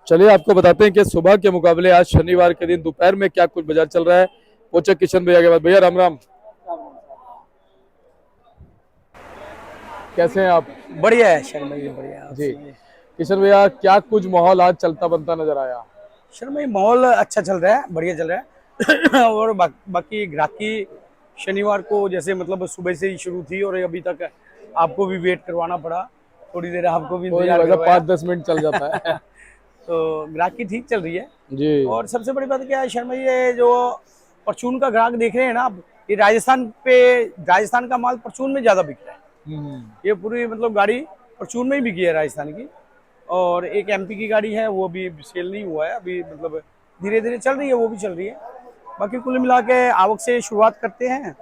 चलिए आपको बताते हैं कि सुबह के मुकाबले आज शनिवार के दिन दोपहर में क्या कुछ बाजार चल रहा है। पूछे किशन भैया के बाद। भैया राम राम, कैसे हैं आप? बढ़िया है शर्मा जी, बढ़िया है। आप जी सुनाइए। किशन भैया, क्या कुछ माहौल आज चलता बनता नजर आया? शर्मा जी, माहौल अच्छा चल रहा है, बढ़िया चल रहा है। और बाकी ग्राहकी शनिवार को जैसे मतलब सुबह से ही शुरू थी और अभी तक आपको भी वेट करवाना पड़ा। थोड़ी देर आपको भी कोई नहीं इंतजार भाई साहब, करवाया। 5-10 मिनट चल जाता है। तो ग्राहकी ठीक चल रही है। जी। और सबसे बड़ी बात क्या है शर्मा जी, ये जो परचून का ग्राहक देख रहे हैं ना आप, ये राजस्थान का माल परचून में ज्यादा बिक रहा है। हम्म। ये पूरी मतलब गाड़ी परचून में ही बिकी है राजस्थान की। और एक एमपी की गाड़ी है, वो भी सेल नहीं हुआ है अभी, मतलब धीरे धीरे चल रही है, वो भी चल रही है। बाकी कुल मिला के आवक से शुरुआत करते हैं।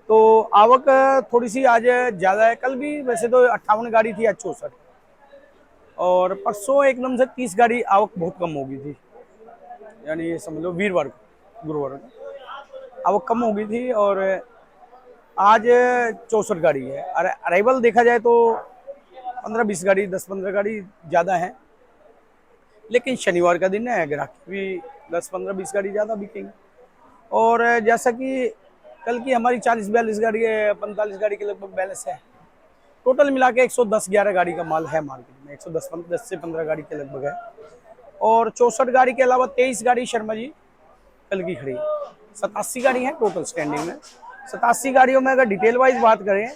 तो आवक थोड़ी सी आज ज़्यादा है, कल भी वैसे तो 58 गाड़ी थी, आज 64। और परसों एकदम से 30 गाड़ी आवक बहुत कम हो गई थी। यानी ये समझ लो वीरवार को, गुरुवार को आवक कम हो गई थी। और आज 64 गाड़ी है। अराइवल देखा जाए तो 15-20 गाड़ी, 10-15 गाड़ी ज़्यादा है। लेकिन शनिवार का दिन है, ग्राहक भी 10-15-20 गाड़ी ज़्यादा बिकेंगे। और जैसा कि कल की हमारी 40-42 गाड़ी है, 45 गाड़ी के लगभग बैलेंस है। टोटल मिला के 110-11 गाड़ी का माल है मार्केट में, 110 से 15 गाड़ी के लगभग है। और 64 गाड़ी के अलावा 23 गाड़ी शर्मा जी कल की खड़ी है। 87 गाड़ी है टोटल स्टैंडिंग में। 87 गाड़ियों में अगर डिटेल वाइज बात करें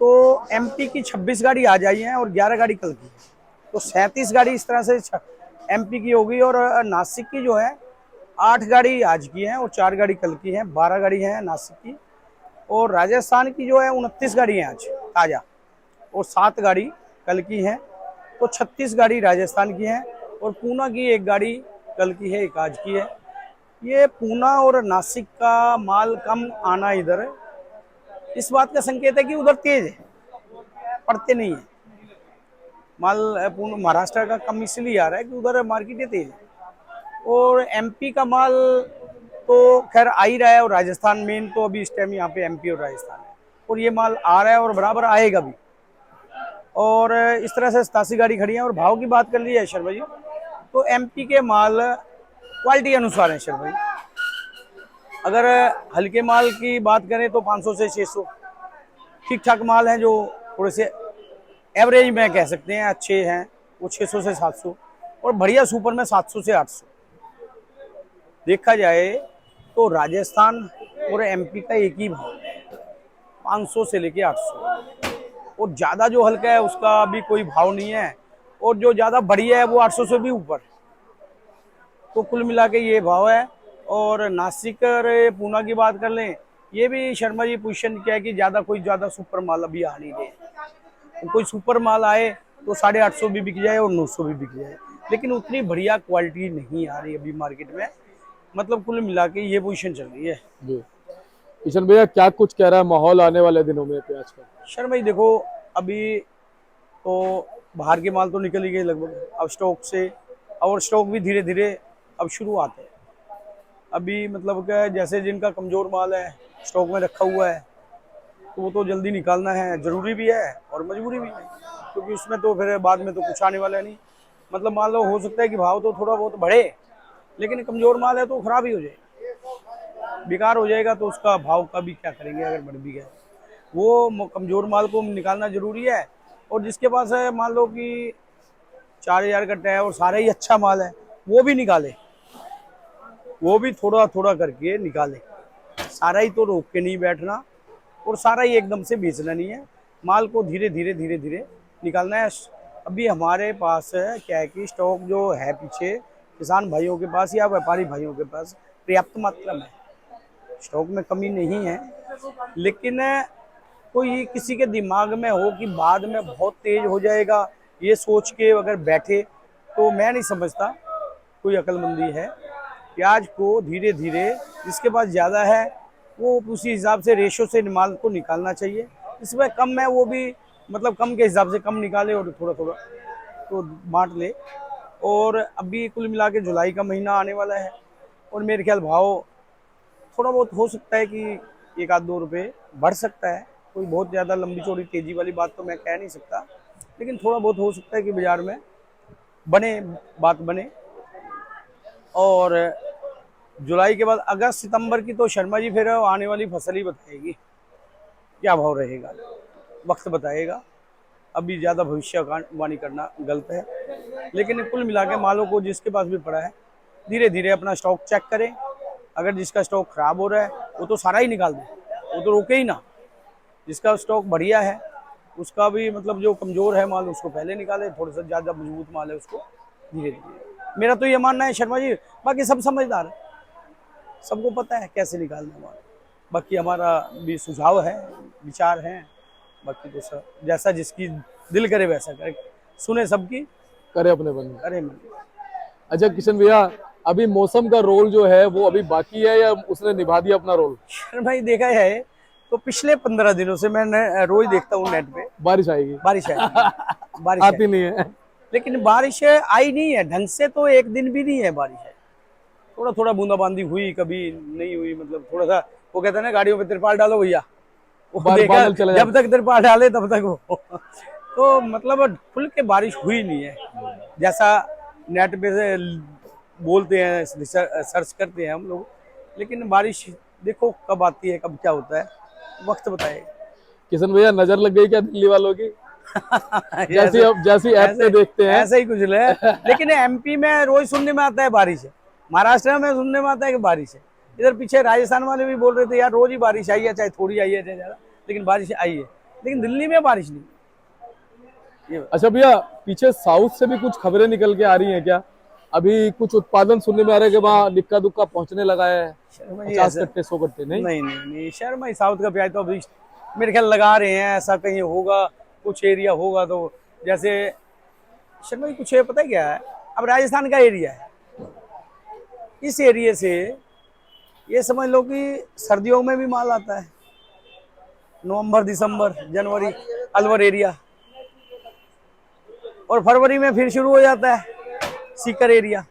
तो एमपी की 26 गाड़ी आ जाई है और 11 गाड़ी कल की है। तो 37 गाड़ी इस तरह से एमपी की होगी। और नासिक की जो है 8 गाड़ी आज की है और 4 गाड़ी कल की है, 12 गाड़ी है नासिक की। और राजस्थान की जो है 29 गाड़ी है आज ताज़ा, और 7 गाड़ी कल की है। तो 36 गाड़ी राजस्थान की है। और पूना की 1 गाड़ी कल की है, 1 आज की है। ये पूना और नासिक का माल कम आना इधर इस बात का संकेत है कि उधर तेज है, पड़ते नहीं है माल। पूर्ण महाराष्ट्र का कम इसलिए आ रहा है कि उधर मार्केट तेज है। और एमपी का माल तो खैर आ ही रहा है। और राजस्थान मेन तो अभी इस टाइम यहाँ पे एमपी और राजस्थान है। और ये माल आ रहा है और बराबर आएगा भी। और इस तरह से 87 गाड़ी खड़ी है। और भाव की बात कर ली है शर्मा जी, तो एमपी के माल क्वालिटी अनुसार है शर्मा जी। अगर हल्के माल की बात करें तो 500 से 600 ठीक ठाक माल है, जो थोड़े से एवरेज में कह सकते हैं अच्छे हैं, वो 600 से 700। और बढ़िया सुपर में 700 से 800। देखा जाए तो राजस्थान और एमपी का एक ही भाव है, 500 से लेके 800। और ज़्यादा जो हल्का है उसका अभी कोई भाव नहीं है। और जो ज़्यादा बढ़िया है वो 800 से भी ऊपर। तो कुल मिला के ये भाव है। और नासिक और पूना की बात कर लें, ये भी शर्मा जी पोजिशन क्या है कि ज़्यादा सुपर माल अभी आ नहीं रहे। तो कोई सुपर माल आए तो 850 भी बिक जाए और 900 भी बिक जाए, लेकिन उतनी बढ़िया क्वालिटी नहीं आ रही अभी मार्केट में। मतलब कुल मिला के ये पोजीशन चल रही है। जी किशन भैया, क्या कुछ कह रहा है माहौल आने वाले दिनों में प्याज का? शर्मा जी देखो, अभी तो बाहर के माल तो निकल ही गए लगभग अब स्टॉक से। और स्टॉक भी धीरे धीरे अब शुरुआत है। अभी मतलब क्या है, जैसे जिनका कमज़ोर माल है स्टॉक में रखा हुआ है, तो वो तो जल्दी निकालना है, ज़रूरी भी है और मजबूरी भी है। क्योंकि उसमें तो फिर बाद में तो कुछ आने वाला है नहीं। मतलब मान लो हो सकता है कि भाव तो थोड़ा बहुत बढ़े, लेकिन कमज़ोर माल है तो खराब ही हो जाए, बेकार हो जाएगा। तो उसका भाव का भी क्या करेंगे अगर बढ़ भी गया। वो कमज़ोर माल को निकालना ज़रूरी है। और जिसके पास है मान लो कि 4000 कट्टा है और सारा ही अच्छा माल है, वो भी निकाले, वो भी थोड़ा थोड़ा करके निकाले। सारा ही तो रोक के नहीं बैठना और सारा ही एकदम से बेचना नहीं है। माल को धीरे धीरे धीरे धीरे निकालना है। अभी हमारे पास क्या है कि स्टॉक जो है पीछे किसान भाइयों के पास या व्यापारी भाइयों के पास पर्याप्त मात्रा में स्टॉक में कमी नहीं है। लेकिन कोई किसी के दिमाग में हो कि बाद में बहुत तेज हो जाएगा, ये सोच के अगर बैठे तो मैं नहीं समझता कोई अक्लमंदी है। प्याज को धीरे धीरे जिसके पास ज़्यादा है वो उसी हिसाब से रेशो से माल को निकालना चाहिए। इसमें कम है वो भी मतलब कम के हिसाब से कम निकाले और थोड़ा थोड़ा तो बांट ले। और अभी कुल मिला के जुलाई का महीना आने वाला है और मेरे ख्याल भाव थोड़ा बहुत हो सकता है कि 1-2 रुपये बढ़ सकता है। कोई बहुत ज़्यादा लंबी चौड़ी तेज़ी वाली बात तो मैं कह नहीं सकता, लेकिन थोड़ा बहुत हो सकता है कि बाज़ार में बने, बात बने। और जुलाई के बाद अगस्त सितंबर की तो शर्मा जी फिर आने वाली फसल ही बताएगी क्या भाव रहेगा, वक्त बताएगा। अभी ज़्यादा भविष्यवाणी करना गलत है, लेकिन कुल मिला के मालों को जिसके पास भी पड़ा है धीरे धीरे अपना स्टॉक चेक करें। अगर जिसका स्टॉक खराब हो रहा है वो तो सारा ही निकाल दे, वो तो रोके ही ना। जिसका स्टॉक बढ़िया है उसका भी मतलब जो कमज़ोर है माल उसको पहले निकाले, थोड़ा सा ज़्यादा मजबूत माल है उसको धीरे धीरे। मेरा तो ये मानना है शर्मा जी, बाकी सब समझदार है, सबको पता है कैसे निकालना माल। बाकी हमारा भी सुझाव है, विचार हैं, बाकी तो सब जैसा जिसकी दिल करे वैसा करे, सुने सबकी, करे अपने बंद। करे मन। अच्छा किशन भैया, अभी मौसम का रोल जो है वो अभी बाकी है या उसने निभा दिया अपना रोल? शर्मा भाई देखा है तो पिछले 15 दिनों से मैं रोज देखता हूँ नेट पे बारिश आएगी, बारिश है, बारिश आती है, नहीं है। लेकिन बारिश आई नहीं है ढंग से, तो एक दिन भी नहीं है बारिश है। थोड़ा थोड़ा बूंदाबांदी हुई, कभी नहीं हुई, मतलब थोड़ा सा वो कहते हैं ना गाड़ियों पे तिरपाल डालो भैया, वो देखा बादल चले जब तक तिरपाल डाले तब तक वो तो मतलब खुल के बारिश हुई नहीं है जैसा नेट पे से बोलते हैं, सर्च करते हैं हम लोग। लेकिन बारिश देखो कब आती है कब क्या होता है, वक्त बताएगा। किशन भैया नजर लग गई क्या दिल्ली वालों की? जैसी ऐप पे देखते हैं ऐसा ही कुछ है। लेकिन एमपी में रोज सुनने में आता है बारिश है, महाराष्ट्र में सुनने में आता है कि बारिश है, इधर पीछे राजस्थान वाले भी बोल रहे थे यार रोज ही बारिश आई है, चाहे थोड़ी आई है चाहे ज्यादा, लेकिन बारिश आई है। लेकिन दिल्ली में बारिश नहीं। अच्छा भैया, पीछे साउथ से भी कुछ खबरें निकल के आ रही हैं क्या? अभी कुछ उत्पादन सुनने में आ रहा है कि वहाँ निक्का दुक्का पहुंचने लगा है, 50 कट्टे 100 कट्टे। नहीं नहीं नहीं नहीं शर्मा ही साउथ का प्याज तो अभी मेरे ख्याल लगा रहे हैं, ऐसा कहीं होगा, कुछ एरिया होगा। तो जैसे शर्मा जी कुछ पता है क्या है, अब राजस्थान का एरिया है, इस एरिया से ये समझ लो कि सर्दियों में भी माल आता है, नवंबर दिसंबर जनवरी अलवर एरिया, और फरवरी में फिर शुरू हो जाता है सीकर एरिया,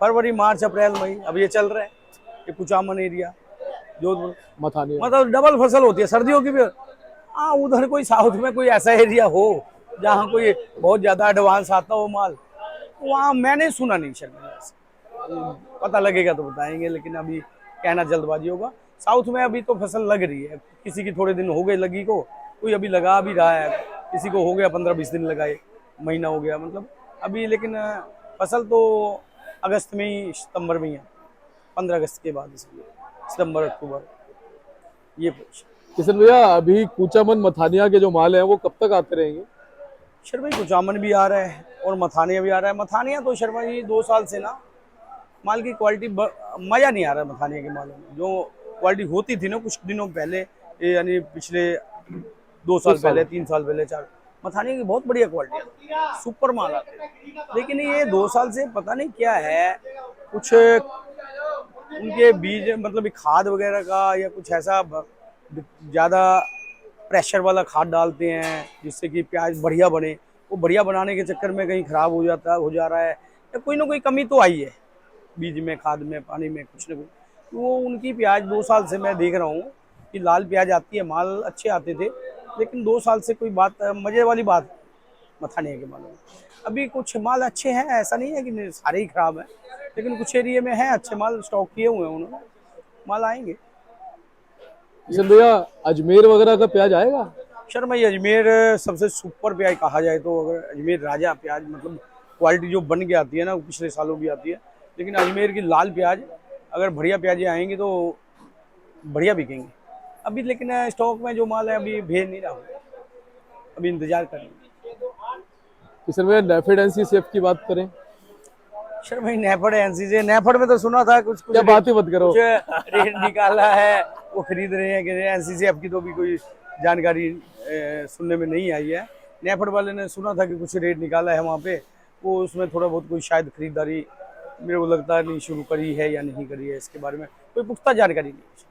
फरवरी मार्च अप्रैल मई अब ये चल रहा है, ये कुचामन एरिया जोधपुर, मथानी। मतलब डबल फसल होती है सर्दियों की भी। हाँ उधर कोई साउथ में कोई ऐसा एरिया हो जहाँ कोई बहुत ज्यादा एडवांस आता हो माल, वहाँ मैंने सुना नहीं शर्मा, पता लगेगा तो बताएंगे, लेकिन अभी कहना जल्दबाजी होगा। साउथ में अभी तो फसल लग रही है, किसी की थोड़े दिन हो गए लगी को, कोई अभी लगा भी रहा है, किसी को हो गया 15-20 दिन लगाए, महीना हो गया मतलब अभी। लेकिन फसल तो अगस्त में ही, सितंबर में ही है, 15 अगस्त के बाद, इसलिए सितंबर अक्टूबर ये। किशन भैया अभी कुचामन मथानिया के जो माल हैं वो कब तक आते रहेंगे? शर्मा जी कुचामन भी आ रहा है और मथानिया भी आ रहा है। मथानिया तो शर्मा जी 2 साल से ना माल की क्वालिटी मज़ा नहीं आ रहा है मथानिया के मालों में, जो क्वालिटी होती थी ना कुछ दिनों पहले, यानी पिछले 2 साल पहले, 3 साल पहले, 4, मथानिया की बहुत बढ़िया क्वालिटी, सुपर माल आते हैं। लेकिन ये 2 साल से पता नहीं क्या है, कुछ उनके बीज मतलब खाद वगैरह का या कुछ ऐसा ज़्यादा प्रेशर वाला खाद डालते हैं जिससे कि प्याज बढ़िया बने, वो बढ़िया बनाने के चक्कर में कहीं ख़राब हो जा रहा है, या कोई ना कोई कमी तो आई है बीज में, खाद में, पानी में, कुछ ना कुछ। तो वो उनकी प्याज 2 साल से मैं देख रहा हूँ कि लाल प्याज आती है, माल अच्छे आते थे, लेकिन 2 साल से कोई बात मज़े वाली बात मथानिया के मालों में। अभी कुछ माल अच्छे हैं, ऐसा नहीं है कि सारे ही खराब हैं, लेकिन कुछ एरिया में है अच्छे माल स्टॉक किए हुए हैं उन्होंने, माल आएंगे। किशन भैया अजमेर वगैरह का प्याज आएगा? शर्मा ये अजमेर सबसे सुपर प्याज कहा जाए तो, अगर अजमेर राजा प्याज मतलब क्वालिटी जो बन के आती है ना, वो पिछले सालों भी आती है, लेकिन अजमेर की लाल प्याज अगर बढ़िया प्याजें आएंगी तो बढ़िया बिकेंगे अभी। लेकिन स्टॉक में जो माल है अभी भेज नहीं रहा हूँ, अभी इंतजार करेंगे। किशन भैया नेफेड एनसीसीएफ की बात करें? सर भाई नेफेड एनसीसी, नेफेड में तो सुना था कुछ क्या बात ही मत करो, रेट निकाला है, वो खरीद रहे हैं कि एनसीसीएफ की तो भी कोई जानकारी सुनने में नहीं आई है। नेफेड वाले ने सुना था कि कुछ रेट निकाला है वहाँ पे, वो उसमें थोड़ा बहुत कोई शायद खरीदारी मेरे को लगता है नहीं शुरू करी है या नहीं करी है, इसके बारे में कोई पुख्ता जानकारी नहीं।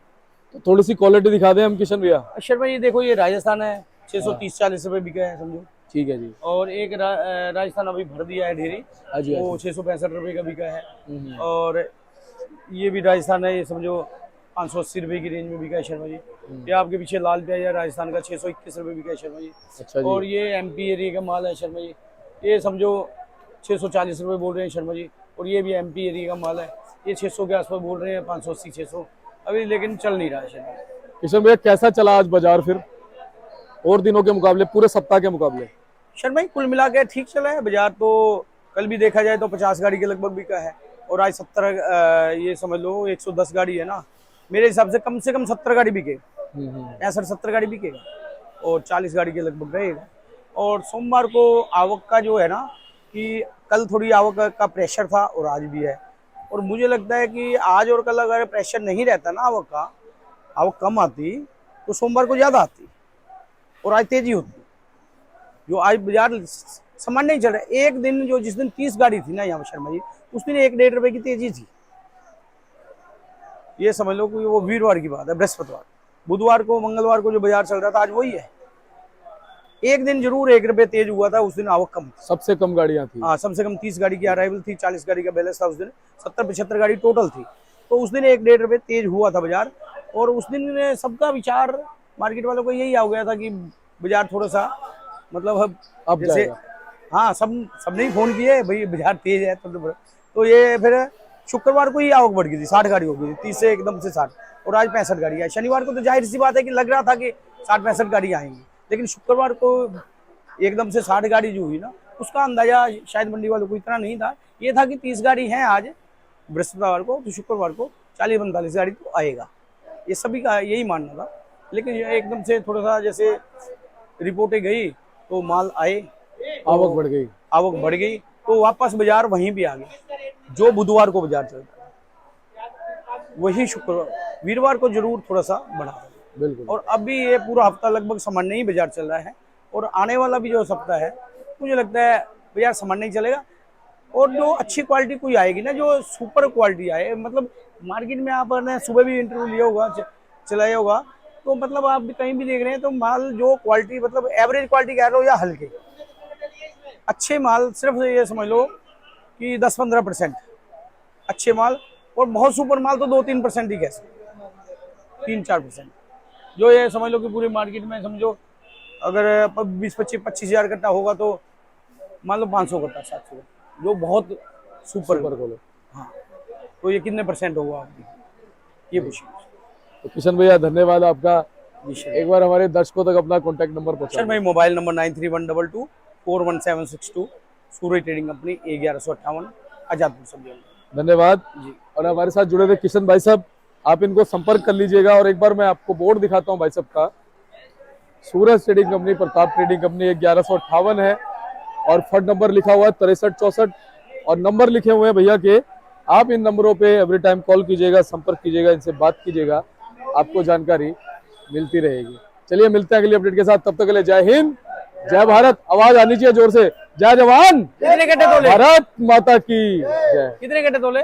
तो थोड़ी सी क्वालिटी दिखा दें हम किशन भैया। शर्मा ये देखो, ये राजस्थान है 630-40 रुपये बिका है समझो, ठीक है जी। और एक राजस्थान अभी भर दिया है ढेरी, वो 665 रुपये का बिका है। और ये भी राजस्थान है, ये समझो 580 रुपये की रेंज में बिका है शर्मा जी। ये आपके पीछे लाल प्याज है राजस्थान का, 621 रुपये बिका है शर्मा जी। अच्छा जी। और ये एमपी एरिया का माल है शर्मा जी, ये समझो 640 रुपये बोल रहे हैं शर्मा जी। और ये भी MP एरिया का माल है, ये 600 के आसपास बोल रहे हैं, 580 600 अभी, लेकिन चल नहीं रहा है शर्मा जी। किशन भैया कैसा चला आज बाजार फिर, और दिनों के मुकाबले, पूरे सप्ताह के मुकाबले? शर्मा जी कुल मिला के ठीक चला है बाजार तो। कल भी देखा जाए तो 50 गाड़ी के लगभग बिका है, और आज 70 ये समझ लो 110 गाड़ी है ना, मेरे हिसाब से कम 70 गाड़ी बिके, 65-70 गाड़ी बिकेगा, और 40 गाड़ी के लगभग रहेगा। और सोमवार को आवक का जो है ना, कि कल थोड़ी आवक का प्रेशर था और आज भी है, और मुझे लगता है कि आज और कल अगर प्रेशर नहीं रहता ना आवक का, आवक कम आती तो सोमवार को ज़्यादा आती और आज तेजी होती। जो आज बाजार सामान्य नहीं चल रहा है, एक दिन जो जिस दिन 30 गाड़ी थी ना यहाँ शर्मा जी, उस दिन 1-1.5 रुपए की तेजी थी। ये समझ लो कि वो वीरवार की बात है, बृहस्पतिवार। बुधवार को मंगलवार को जो बाजार चल रहा था आज वही है। एक दिन जरूर 1 रुपए तेज हुआ था, उस दिन आवक कम थी, सबसे कम गाड़ियां थी। हाँ सबसे कम 30 गाड़ी की अराइवल थी, 40 गाड़ी का बैलेंस था उस दिन, 70-75 गाड़ी टोटल थी। तो उस दिन 1-1.5 रुपए तेज हुआ था बाजार, और उस दिन सबका विचार मार्केट वालों को यही आ गया था कि बाजार थोड़ा सा मतलब अब जैसे जाएगा। हाँ सबने ही फोन किए भाई बाजार तेज है, तो ये फिर शुक्रवार को ही आवक बढ़ गई थी, 60 गाड़ी हो गई थी, 30 से एकदम से 60, और आज 65 गाड़ी आई। शनिवार को तो जाहिर सी बात है कि लग रहा था कि 60-65 गाड़ी आएंगी, लेकिन शुक्रवार को एकदम से 60 गाड़ी जो हुई ना, उसका अंदाजा शायद मंडी वालों को इतना नहीं था। ये था कि 30 गाड़ी हैं आज बृहस्पतिवार को, तो शुक्रवार को 40-45 गाड़ी तो आएगा, ये सभी का यही मानना था। लेकिन ये एकदम से थोड़ा सा जैसे रिपोर्टें गई तो माल आए, आवक बढ़ गई, आवक बढ़ गई, तो वापस बाजार वहीं भी आ गया। जो बुधवार को बाजार चलता है वही शुक्रवार वीरवार को जरूर थोड़ा सा बढ़ा। बिल्कुल। और अभी ये पूरा हफ्ता लगभग सामान्य ही बाजार चल रहा है, और आने वाला भी जो सप्ताह है मुझे लगता है बाजार सामान्य ही चलेगा। और जो अच्छी क्वालिटी कोई आएगी ना, जो सुपर क्वालिटी आए, मतलब मार्केट में आपने सुबह भी इंटरव्यू लिया होगा, चलाया होगा, तो मतलब आप भी कहीं भी देख रहे हैं तो माल जो क्वालिटी मतलब एवरेज क्वालिटी कह रहे हो या हल्के अच्छे माल, सिर्फ ये समझ लो कि 10-15% अच्छे माल, और बहुत सुपर माल तो 2-3% ही कह सकते, 3-4%। जो ये समझ लो कि पूरी मार्केट में समझो अगर 20-25 हज़ार कट्टा होगा तो मान लो 500 कट्टा 700, जो बहुत सुपर बोलो। हाँ, तो ये कितने परसेंट होगा आपकी, ये पूछिए। तो किशन भैया धन्यवाद आपका। जी सर। एक बार हमारे दर्शकों तक अपना कॉन्टैक्ट नंबर पहुंचा सर मेरी मोबाइल नंबर 9312241762, सूरज ट्रेडिंग कंपनी, 1158 आजादपुर सब्जी। धन्यवाद जी। और हमारे साथ जुड़े थे किशन भाई साहब, आप इनको संपर्क कर लीजिएगा। और एक बार मैं आपको बोर्ड दिखाता हूं भाई साहब का, Suraj trading company, Pratap trading company 1158 है, और फंड नंबर लिखा हुआ है 6364, और नंबर लिखे हुए हैं भैया के। आप इन नंबरों पे एवरी टाइम कॉल कीजिएगा, संपर्क कीजिएगा, इनसे बात कीजिएगा, आपको जानकारी मिलती रहेगी। चलिए मिलते हैं अगली अपडेट के साथ, तब तक के लिए जय हिंद, जय भारत। आवाज आनी चाहिए जोर से, जय जवान, कितने कट्टे तोले? भारत माता की जय। कितने कट्टे तोले?